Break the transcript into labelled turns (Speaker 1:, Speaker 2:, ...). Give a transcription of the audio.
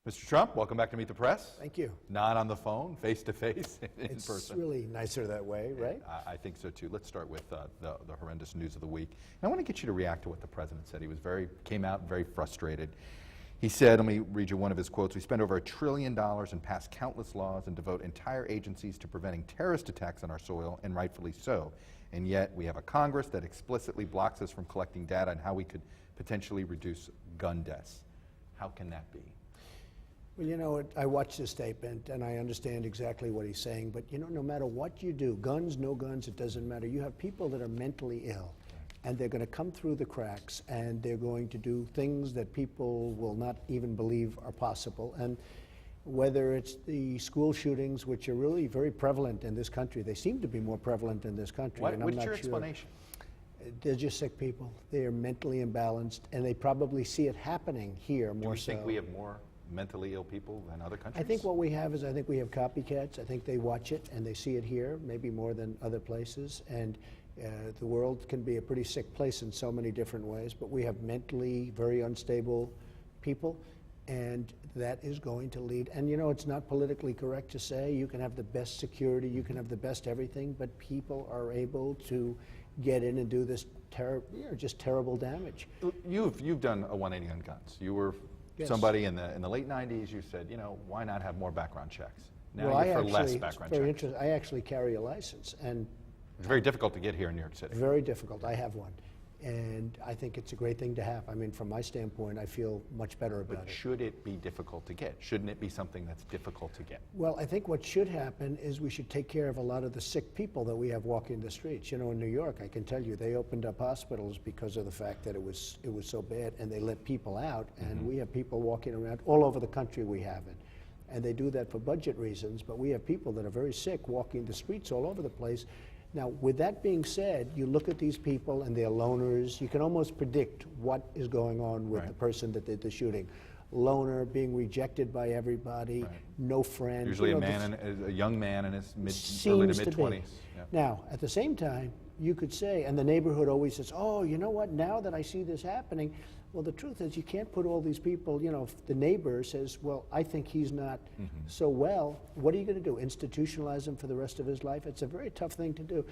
Speaker 1: Mr. Trump, welcome back to Meet the Press.
Speaker 2: Thank you.
Speaker 1: Not on the phone, face-to-face, in
Speaker 2: It's
Speaker 1: person.
Speaker 2: really nicer that way, right?
Speaker 1: I think so too. Let's start with the horrendous news of the week. And I want to get you to react to what the president said. He was came out very frustrated. He said, let me read you one of his quotes, "We spend over $1 trillion and pass countless laws and devote entire agencies to preventing terrorist attacks on our soil, and rightfully so. And yet we have a Congress that explicitly blocks us from collecting data on how we could potentially reduce gun deaths." How can that be?
Speaker 2: Well, you know, I watched this statement and I understand exactly what he's saying, but you know, no matter what you do, guns, no guns, it doesn't matter. You have people that are mentally ill and they're going to come through the cracks and they're going to do things that people will not even believe are possible. And whether it's the school shootings, which are really very prevalent in this country, they seem to be more prevalent in this country. And I'm
Speaker 1: What's
Speaker 2: not
Speaker 1: your
Speaker 2: sure.
Speaker 1: explanation?
Speaker 2: They're just sick people. They are mentally imbalanced and they probably see it happening here more so.
Speaker 1: Do you think we have more mentally ill people than other countries?
Speaker 2: I think what we have is I think we have copycats. I think they watch it and they see it here, maybe more than other places. And the world can be a pretty sick place in so many different ways, but we have mentally very unstable people, and that is going to lead. And you know, it's not politically correct to say you can have the best security, you can have the best everything, but people are able to get in and do this just terrible damage.
Speaker 1: You've done a 180 on guns. You were
Speaker 2: Yes.
Speaker 1: somebody in the late 90s. You said, you know, why not have more background checks? Now
Speaker 2: Well,
Speaker 1: you're for less
Speaker 2: it's
Speaker 1: background
Speaker 2: very
Speaker 1: checks.
Speaker 2: interesting. I actually carry a license, and
Speaker 1: It's very difficult to get here in New York City.
Speaker 2: very difficult. I have one, and I think it's a great thing to have. I mean, from my standpoint, I feel much better about
Speaker 1: But
Speaker 2: it.
Speaker 1: should it be difficult to get? Shouldn't it be something that's difficult to get?
Speaker 2: Well, I think what should happen is we should take care of a lot of the sick people that we have walking the streets. You know, in New York, I can tell you, they opened up hospitals because of the fact that it was so bad, and they let people out, and we have people walking around all over the country. We have it. And they do that for budget reasons, but we have people that are very sick walking the streets all over the place. Now, with that being said, you look at these people and they're loners. You can almost predict what is going on with
Speaker 1: Right.
Speaker 2: the person that did the shooting. Loner, being rejected by everybody,
Speaker 1: Right.
Speaker 2: no friends.
Speaker 1: Usually
Speaker 2: You
Speaker 1: a
Speaker 2: know,
Speaker 1: a young man in his early
Speaker 2: seems
Speaker 1: to
Speaker 2: to
Speaker 1: mid
Speaker 2: be.
Speaker 1: 20s. Yeah.
Speaker 2: Now, at the same time, you could say, and the neighborhood always says, oh, you know what, now that I see this happening, well, the truth is you can't put all these people, you know, if the neighbor says, well, I think he's not so well, what are you going to do? Institutionalize him for the rest of his life? It's a very tough thing to do.